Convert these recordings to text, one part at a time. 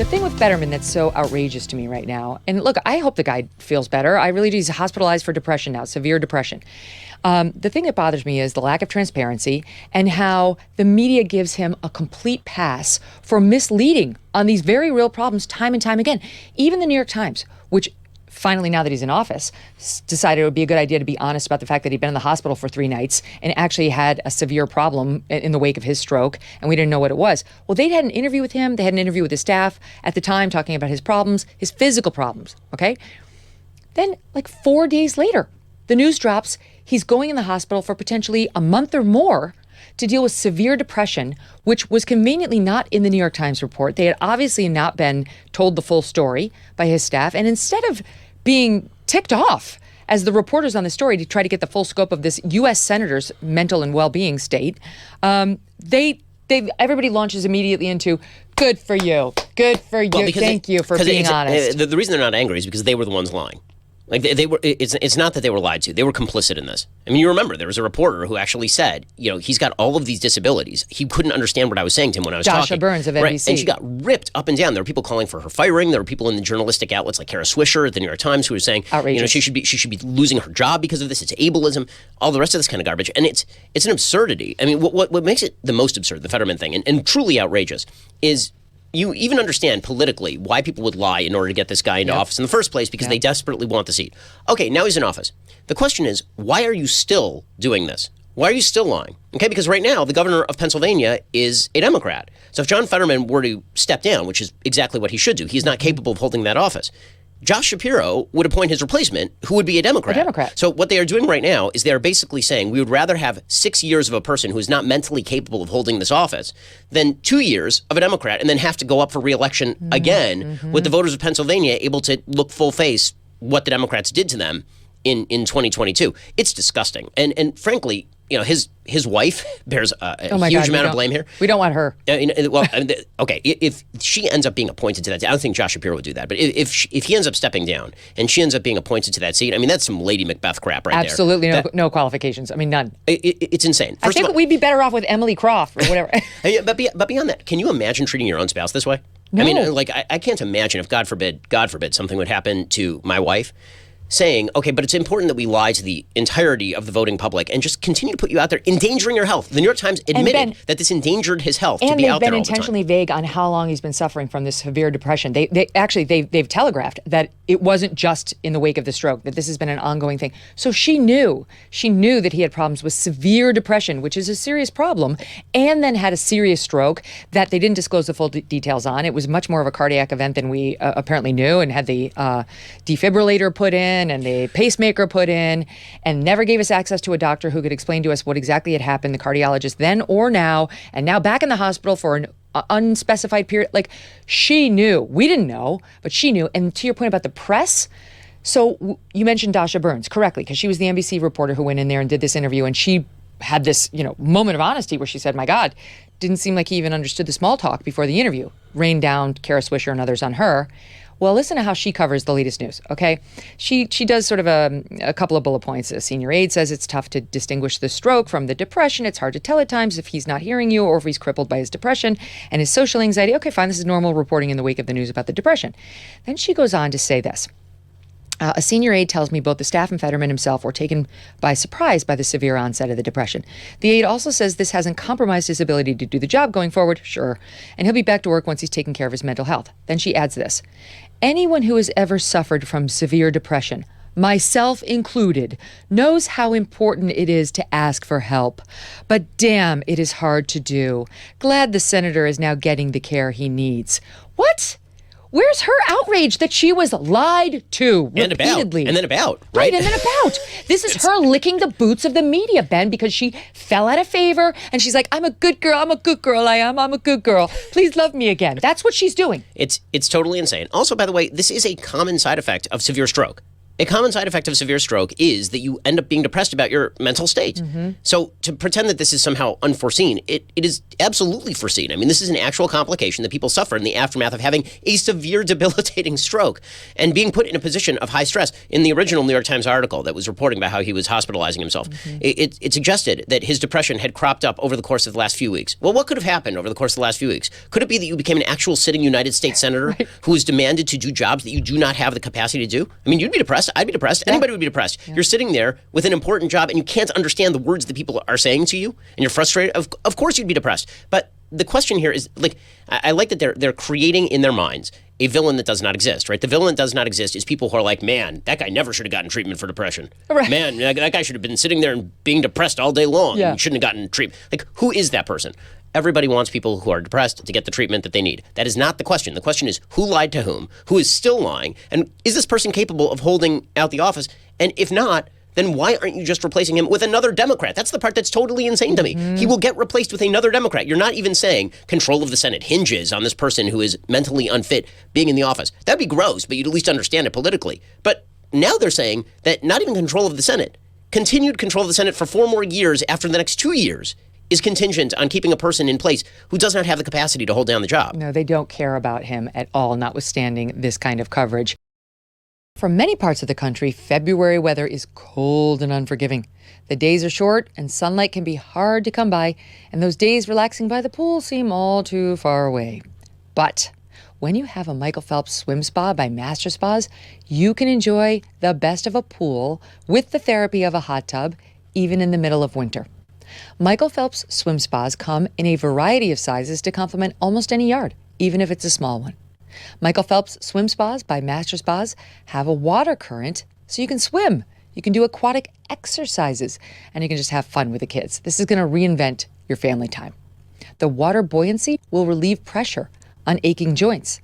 The thing with Fetterman that's so outrageous to me right now, and look, I hope the guy feels better. I really do. He's hospitalized for depression now, severe depression. The thing that bothers me is the lack of transparency and how the media gives him a complete pass for misleading on these very real problems time and time again. Even the New York Times, which finally, now that he's in office, decided it would be a good idea to be honest about the fact that he'd been in the hospital for 3 nights and actually had a severe problem in the wake of his stroke, and we didn't know what it was. Well, they had an interview with him. They had an interview with his staff at the time talking about his problems, his physical problems, okay? Then, like 4 days later, the news drops. He's going in the hospital for potentially a month or more to deal with severe depression, which was conveniently not in the New York Times report. They had obviously not been told the full story by his staff. And instead of being ticked off as the reporters on the story to try to get the full scope of this U.S. senator's mental and well-being state, everybody launches immediately into, good for you, thank you for being honest. The reason they're not angry is because they were the ones lying. Like they were. It's not that they were lied to. They were complicit in this. I mean, you remember there was a reporter who actually said, he's got all of these disabilities. He couldn't understand what I was saying to him when I was talking. Dasha Burns of NBC. Right. And she got ripped up and down. There were people calling for her firing. There were people in the journalistic outlets like Kara Swisher at the New York Times who were saying, outrageous. she should be losing her job because of this. It's ableism. All the rest of this kind of garbage. And it's an absurdity. I mean, what makes it the most absurd, the Fetterman thing, and truly outrageous, is you even understand politically why people would lie in order to get this guy into office in the first place, because they desperately want the seat. Okay, now he's in office. The question is, why are you still doing this? Why are you still lying? Okay, because right now the governor of Pennsylvania is a Democrat. So if John Fetterman were to step down, which is exactly what he should do, he's not capable of holding that office. Josh Shapiro would appoint his replacement, who would be a Democrat. So what they are doing right now is they are basically saying we would rather have 6 years of a person who is not mentally capable of holding this office than 2 years of a Democrat and then have to go up for re-election again with the voters of Pennsylvania able to look full face what the Democrats did to them in 2022. It's disgusting. And frankly, his wife bears a huge amount of blame here. We don't want her. Okay, if she ends up being appointed to that, I don't think Josh Shapiro would do that. But if he ends up stepping down and she ends up being appointed to that seat, I mean, that's some Lady Macbeth crap right Absolutely there. Absolutely no qualifications. I mean, none. It's insane. I think we'd be better off with Emily Croft or whatever. But beyond that, can you imagine treating your own spouse this way? No. I mean, I can't imagine if, God forbid, something would happen to my wife, saying, okay, but it's important that we lie to the entirety of the voting public and just continue to put you out there, endangering your health. The New York Times admitted that this endangered his health to be out there all the time. And they've been intentionally vague on how long he's been suffering from this severe depression. They've telegraphed that it wasn't just in the wake of the stroke, that this has been an ongoing thing. So she knew that he had problems with severe depression, which is a serious problem, and then had a serious stroke that they didn't disclose the full details on. It was much more of a cardiac event than we apparently knew, and had the defibrillator put in and the pacemaker put in, and never gave us access to a doctor who could explain to us what exactly had happened, the cardiologist then or now, and now back in the hospital for an unspecified period. Like, she knew. We didn't know, but she knew. And to your point about the press, so you mentioned Dasha Burns correctly, because she was the NBC reporter who went in there and did this interview, and she had this, moment of honesty where she said, my God, didn't seem like he even understood the small talk before the interview. Rained down Kara Swisher and others on her. Well, listen to how she covers the latest news, okay? She does sort of a couple of bullet points. A senior aide says it's tough to distinguish the stroke from the depression. It's hard to tell at times if he's not hearing you or if he's crippled by his depression and his social anxiety. Okay, fine, this is normal reporting in the wake of the news about the depression. Then she goes on to say this. A senior aide tells me both the staff and Fetterman himself were taken by surprise by the severe onset of the depression. The aide also says this hasn't compromised his ability to do the job going forward, sure, and he'll be back to work once he's taken care of his mental health. Then she adds this. Anyone who has ever suffered from severe depression, myself included, knows how important it is to ask for help. But damn, it is hard to do. Glad the senator is now getting the care he needs. What? Where's her outrage that she was lied to repeatedly? And then about. Right, and then about. This is her licking the boots of the media, Ben, because she fell out of favor, and she's like, I'm a good girl, I'm a good girl, I'm a good girl. Please love me again. That's what she's doing. It's totally insane. Also, by the way, this is a common side effect of severe stroke. A common side effect of severe stroke is that you end up being depressed about your mental state. So to pretend that this is somehow unforeseen, it is absolutely foreseen. I mean, this is an actual complication that people suffer in the aftermath of having a severe debilitating stroke and being put in a position of high stress. In the original New York Times article that was reporting about how he was hospitalizing himself, it suggested that his depression had cropped up over the course of the last few weeks. Well, what could have happened over the course of the last few weeks? Could it be that you became an actual sitting United States senator who was demanded to do jobs that you do not have the capacity to do? I mean, you'd be depressed. I'd be depressed. Anybody would be depressed. You're sitting there with an important job and you can't understand the words that people are saying to you and you're frustrated. Of course you'd be depressed. But the question here is, like, I like that they're creating in their minds a villain that does not exist, right? The villain that does not exist is people who are like, man, that guy never should have gotten treatment for depression. Right. Man, that guy should have been sitting there and being depressed all day long. Yeah. And shouldn't have gotten treatment. Like, who is that person? Everybody wants people who are depressed to get the treatment that they need. That is not the question. The question is who lied to whom, who is still lying, and is this person capable of holding out the office? And if not, then why aren't you just replacing him with another Democrat? That's the part that's totally insane to me. He will get replaced with another Democrat. You're not even saying control of the Senate hinges on this person who is mentally unfit being in the office. That'd be gross, but you'd at least understand it politically. But now they're saying that not even control of the Senate, continued control of the Senate for 4 more years after the next 2 years is contingent on keeping a person in place who does not have the capacity to hold down the job. No, they don't care about him at all, notwithstanding this kind of coverage. For many parts of the country, February weather is cold and unforgiving. The days are short and sunlight can be hard to come by, and those days relaxing by the pool seem all too far away. But when you have a Michael Phelps swim spa by Master Spas, you can enjoy the best of a pool with the therapy of a hot tub, even in the middle of winter. Michael Phelps swim spas come in a variety of sizes to complement almost any yard, even if it's a small one. Michael Phelps swim spas by Master Spas have a water current so you can swim. You can do aquatic exercises, and you can just have fun with the kids. This is going to reinvent your family time. The water buoyancy will relieve pressure on aching joints.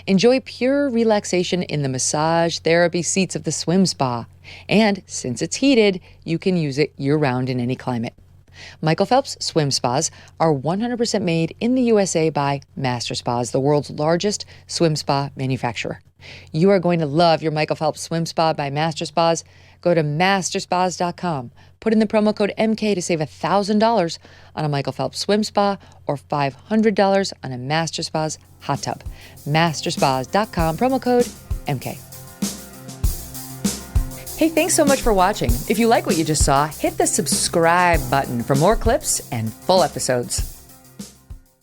Enjoy pure relaxation in the massage therapy seats of the swim spa. And since it's heated, you can use it year-round in any climate. Michael Phelps swim spas are 100% made in the USA by Master Spas, the world's largest swim spa manufacturer. You are going to love your Michael Phelps swim spa by Master Spas. Go to masterspas.com. Put in the promo code MK to save $1,000 on a Michael Phelps swim spa or $500 on a Master Spas hot tub. Masterspas.com, promo code MK. Hey, thanks so much for watching. If you like what you just saw, hit the subscribe button for more clips and full episodes.